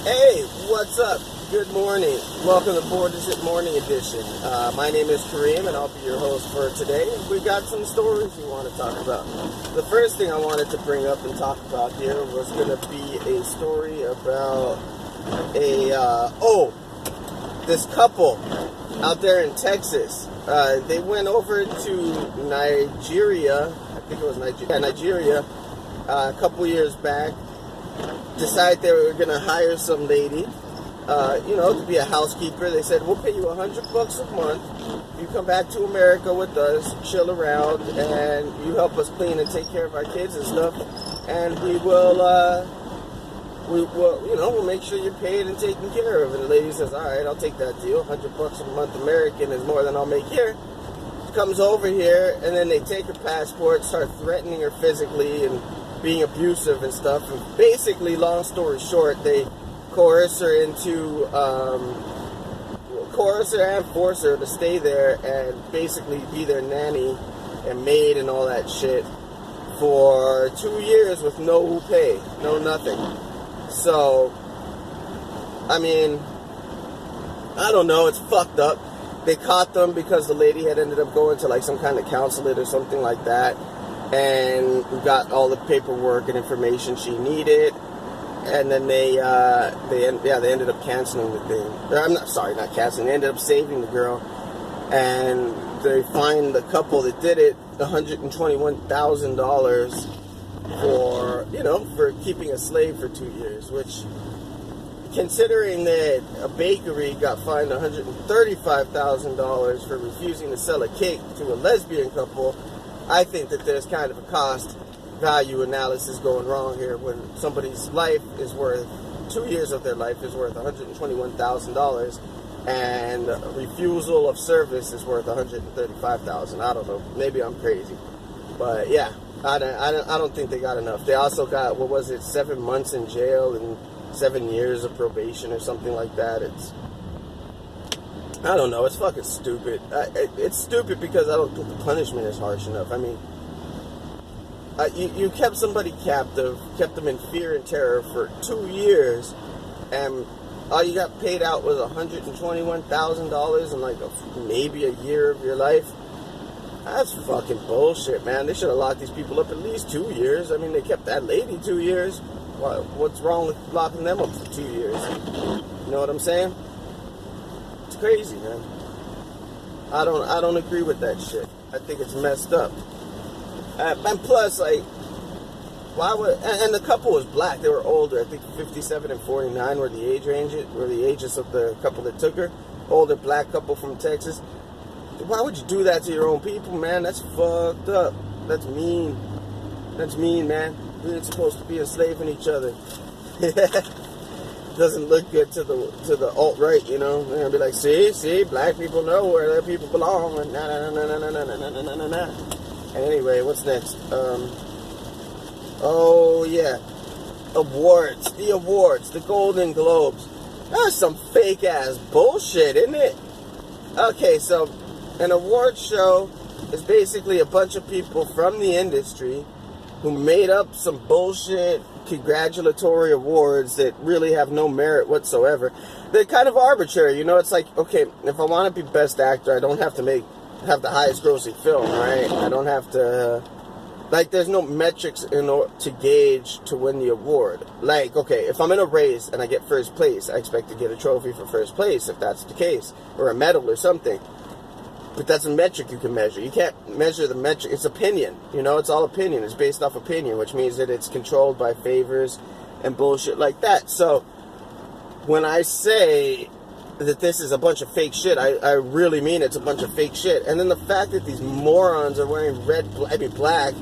Hey, what's up? Good morning. Welcome to Board Is It Morning Edition. My name is Kareem, and I'll be your host for today. We got some stories we want to talk about. The first thing I wanted to bring up and talk about here was going to be a story about this couple out there in Texas. They went over to Nigeria, I think it was Nigeria, a couple years back. Decided they were going to hire some lady, to be a housekeeper. They said, we'll pay you $100 a month. You come back to America with us, chill around, and you help us clean and take care of our kids and stuff. And we'll make sure you're paid and taken care of. And the lady says, all right, I'll take that deal. $100 a month American is more than I'll make here. She comes over here, and then they take her passport, start threatening her physically and being abusive and stuff, and basically, long story short, they coerce her and force her to stay there and basically be their nanny and maid and all that shit for 2 years with no pay, no nothing. So, I mean, I don't know, it's fucked up. They caught them because the lady had ended up going to like some kind of consulate or something like that. And we got all the paperwork and information she needed, and then they ended up canceling the thing. Not canceling. They ended up saving the girl, and they fined the couple that did it $121,000 for keeping a slave for 2 years. Which, considering that a bakery got fined $135,000 for refusing to sell a cake to a lesbian couple, I think that there's kind of a cost-value analysis going wrong here when somebody's life is worth, 2 years of their life is worth $121,000, and refusal of service is worth $135,000. I don't know. Maybe I'm crazy. But, yeah, I don't think they got enough. They also got, 7 months in jail and 7 years of probation or something like that. I don't know, it's fucking stupid. It's stupid because I don't think the punishment is harsh enough. I mean, you kept somebody captive, kept them in fear and terror for 2 years, and all you got paid out was $121,000 in like maybe a year of your life. That's fucking bullshit, man. They should have locked these people up at least 2 years. I mean, they kept that lady 2 years. What's wrong with locking them up for 2 years? You know what I'm saying? It's crazy, man. I don't agree with that shit. I think it's messed up. And plus, like, why would? And the couple was black. They were older. I think 57 and 49 were the ages of the couple that took her. Older black couple from Texas. Why would you do that to your own people, man? That's fucked up. That's mean. That's mean, man. We ain't supposed to be enslaving each other. Doesn't look good to the alt-right, you know. They're gonna be like, see, black people know where their people belong, and nah. And anyway, what's next? Awards, the Golden Globes. That's some fake ass bullshit, isn't it? Okay, so an award show is basically a bunch of people from the industry who made up some bullshit congratulatory awards that really have no merit whatsoever. They're kind of arbitrary, you know. It's like, okay, if I want to be best actor, I don't have to have the highest grossing film, right? I don't have to, there's no metrics to gauge to win the award. Like, okay, if I'm in a race and I get first place, I expect to get a trophy for first place, if that's the case, or a medal or something. But that's a metric you can measure. You can't measure the metric. It's opinion. You know, it's all opinion. It's based off opinion, which means that it's controlled by favors and bullshit like that. So, when I say that this is a bunch of fake shit, I really mean it's a bunch of fake shit. And then the fact that these morons are wearing black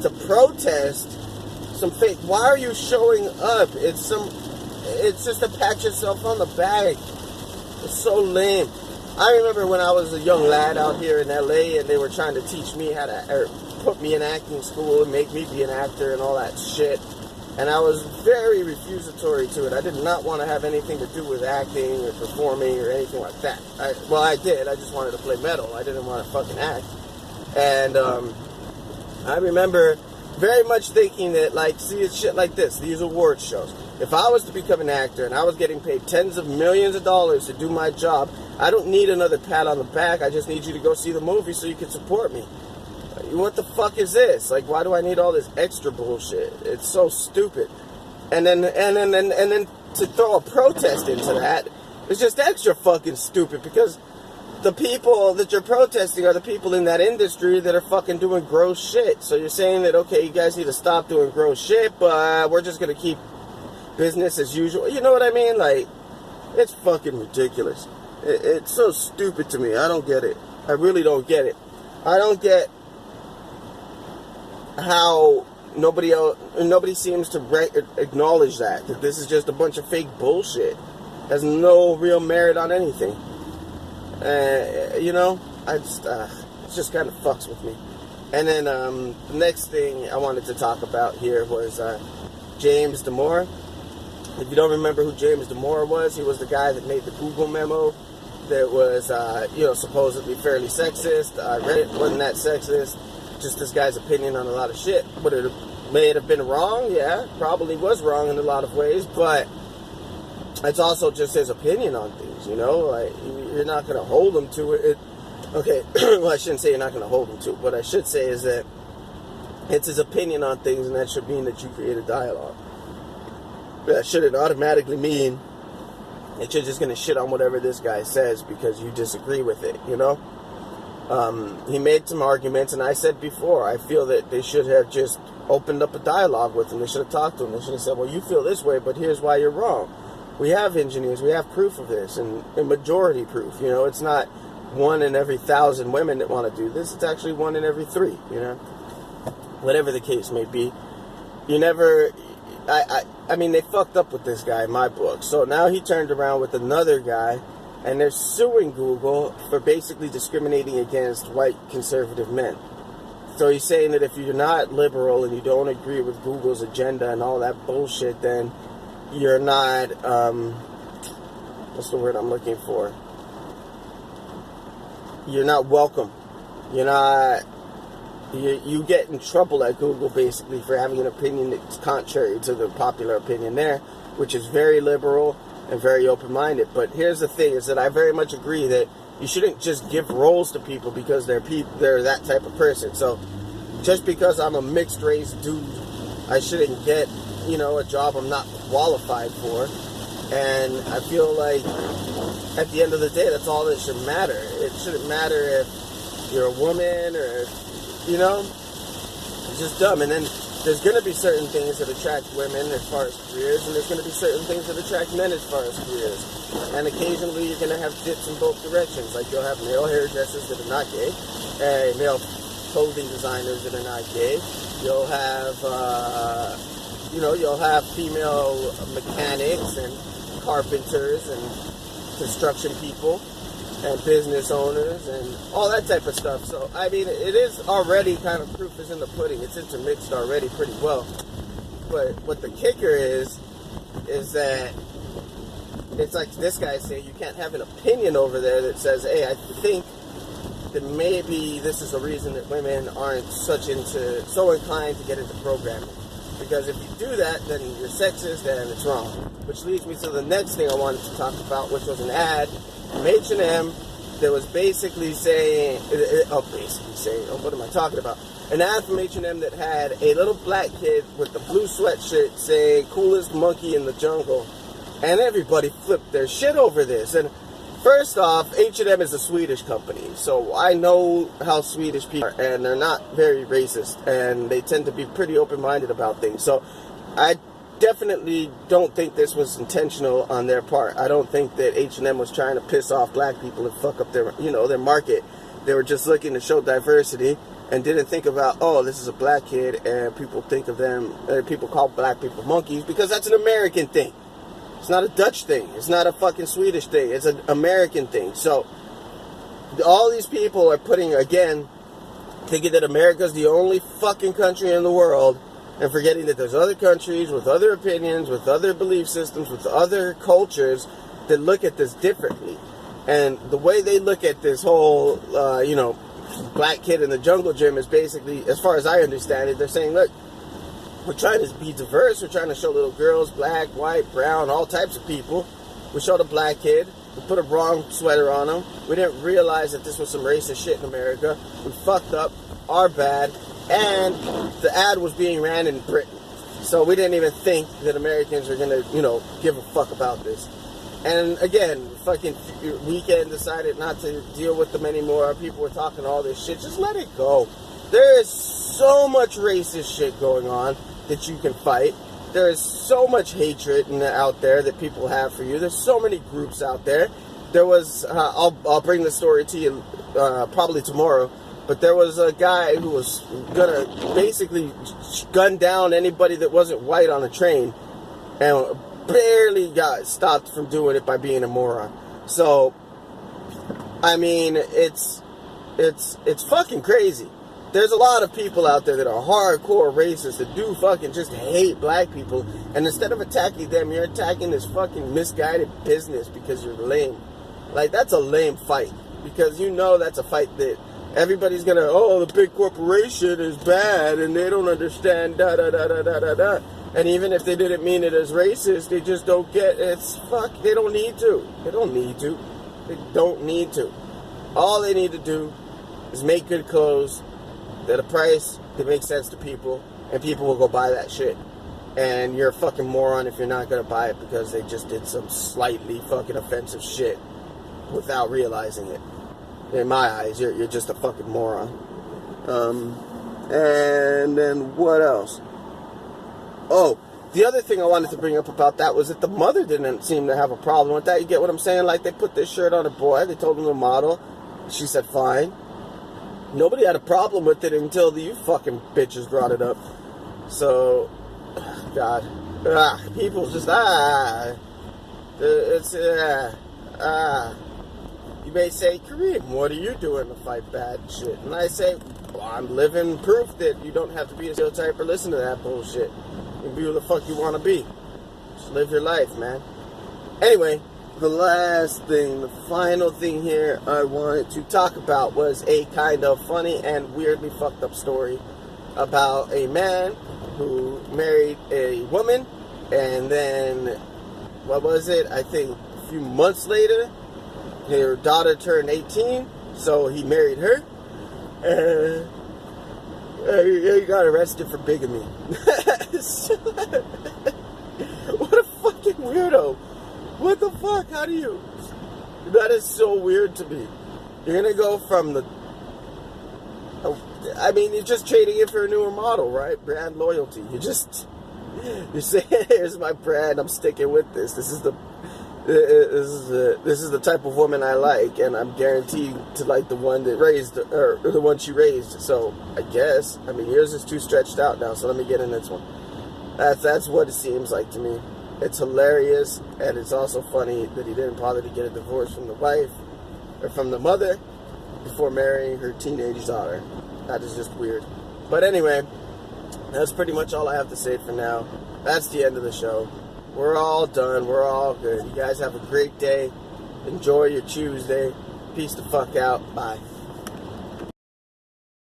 to protest some fake. Why are you showing up? It's just to pat yourself on the back. It's so lame. I remember when I was a young lad out here in LA and they were trying to teach me put me in acting school and make me be an actor and all that shit. And I was very refusatory to it. I did not want to have anything to do with acting or performing or anything like that. I did. I just wanted to play metal. I didn't want to fucking act. And I remember very much thinking that, like, see, it's shit like this, these award shows. If I was to become an actor and I was getting paid tens of millions of dollars to do my job, I don't need another pat on the back. I just need you to go see the movie so you can support me. What the fuck is this? Like, why do I need all this extra bullshit? It's so stupid. And then to throw a protest into that is just extra fucking stupid, because the people that you're protesting are the people in that industry that are fucking doing gross shit. So you're saying that, okay, you guys need to stop doing gross shit, but we're just gonna keep business as usual. You know what I mean? Like, it's fucking ridiculous. It's so stupid to me. I don't get it. I really don't get it. I don't get how nobody seems to acknowledge that this is just a bunch of fake bullshit. Has no real merit on anything. You know, it just kind of fucks with me. And then the next thing I wanted to talk about here was James Demore. If you don't remember who James Demore was, he was the guy that made the Google memo that was, supposedly fairly sexist. I read it, wasn't that sexist. Just this guy's opinion on a lot of shit. May it have been wrong? Yeah, probably was wrong in a lot of ways, but it's also just his opinion on things, you know? Like, you're not going to hold him to it. Okay, well, I shouldn't say you're not going to hold him to it. What I should say is that it's his opinion on things, and that should mean that you create a dialogue. That shouldn't automatically mean that you're just going to shit on whatever this guy says because you disagree with it, you know? He made some arguments, and I said before, I feel that they should have just opened up a dialogue with him. They should have talked to him. They should have said, well, you feel this way, but here's why you're wrong. We have engineers. We have proof of this, and majority proof. You know, it's not 1 in every 1,000 women that want to do this. It's actually 1 in every 3, you know? Whatever the case may be. You never... I mean, they fucked up with this guy in my book. So now he turned around with another guy, and they're suing Google for basically discriminating against white conservative men. So he's saying that if you're not liberal and you don't agree with Google's agenda and all that bullshit, then you're not, what's the word I'm looking for? You're not welcome. You get in trouble at Google basically for having an opinion that's contrary to the popular opinion there, which is very liberal and very open-minded. But here's the thing, is that I very much agree that you shouldn't just give roles to people because they're that type of person. So just because I'm a mixed race dude, I shouldn't get, a job I'm not qualified for. And I feel like at the end of the day, that's all that should matter. It shouldn't matter if you're a woman or, it's just dumb. And then there's going to be certain things that attract women as far as careers, and there's going to be certain things that attract men as far as careers. And occasionally you're going to have dips in both directions. Like you'll have male hairdressers that are not gay, and male clothing designers that are not gay. You'll have, you'll have female mechanics and carpenters and construction people and business owners and all that type of stuff. So, I mean, it is already kind of proof is in the pudding. It's intermixed already pretty well. But what the kicker is that it's like this guy saying you can't have an opinion over there that says, hey, I think that maybe this is a reason that women aren't so inclined to get into programming. Because if you do that, then you're sexist and it's wrong. Which leads me to the next thing I wanted to talk about, which was an ad from H&M that was basically saying, what am I talking about? An ad from H&M that had a little black kid with the blue sweatshirt saying, coolest monkey in the jungle. And everybody flipped their shit over this. And first off, H&M is a Swedish company, so I know how Swedish people are, and they're not very racist, and they tend to be pretty open-minded about things. So I definitely don't think this was intentional on their part. I don't think that H&M was trying to piss off black people and fuck up their market. They were just looking to show diversity and didn't think about, oh, this is a black kid, and people think of them, people call black people monkeys, because that's an American thing. It's not a Dutch thing. It's not a fucking Swedish thing. It's an American thing. So, all these people are thinking that America's the only fucking country in the world, and forgetting that there's other countries with other opinions, with other belief systems, with other cultures that look at this differently. And the way they look at this whole, black kid in the jungle gym is basically, as far as I understand it, they're saying, look, we're trying to be diverse. We're trying to show little girls, black, white, brown, all types of people. We showed a black kid. We put a wrong sweater on him. We didn't realize that this was some racist shit in America. We fucked up. Our bad. And the ad was being ran in Britain. So we didn't even think that Americans were going to, give a fuck about this. And again, fucking Weekend decided not to deal with them anymore. People were talking all this shit. Just let it go. There is so much racist shit going on that you can fight. There is so much hatred out there that people have for you. There's so many groups out there. There was, I'll bring the story to you probably tomorrow, but there was a guy who was gonna basically gun down anybody that wasn't white on a train, and barely got stopped from doing it by being a moron. So, I mean, it's fucking crazy. There's a lot of people out there that are hardcore racists that do fucking just hate black people, and instead of attacking them, you're attacking this fucking misguided business because you're lame. Like, that's a lame fight, because that's a fight that everybody's gonna, the big corporation is bad and they don't understand da-da-da-da-da-da-da. And even if they didn't mean it as racist, they just don't get it. They don't need to. They don't need to. They don't need to. All they need to do is make good clothes at a price that makes sense to people, and people will go buy that shit. And you're a fucking moron if you're not gonna buy it because they just did some slightly fucking offensive shit without realizing it. In my eyes, you're just a fucking moron. And then what else? Oh, the other thing I wanted to bring up about that was that the mother didn't seem to have a problem with that. You get what I'm saying? Like, they put this shirt on a boy. They told him to model. She said, fine. Nobody had a problem with it until you fucking bitches brought it up. So, God. People just, You may say, Kareem, what are you doing to fight bad shit? And I say, well, I'm living proof that you don't have to be a stereotype or listen to that bullshit. You can be who the fuck you want to be. Just live your life, man. Anyway, the last thing, the final thing here I wanted to talk about was a kind of funny and weirdly fucked up story about a man who married a woman, and then, what was it? I think a few months later, her daughter turned 18, so he married her, and he got arrested for bigamy. What a fucking weirdo. What the fuck? How do you... That is so weird to me. You're gonna go from the... I mean, you're just trading it for a newer model, right? Brand loyalty. You're saying, here's my brand, I'm sticking with this. This is the type of woman I like, and I'm guaranteed to like the one that raised, or the one she raised. So I guess, I mean, yours is too stretched out now. So let me get in this one. That's what it seems like to me. It's hilarious, and it's also funny that he didn't bother to get a divorce from the wife or from the mother before marrying her teenage daughter. That is just weird. But anyway, that's pretty much all I have to say for now. That's the end of the show. We're all done. We're all good. You guys have a great day. Enjoy your Tuesday. Peace the fuck out. Bye.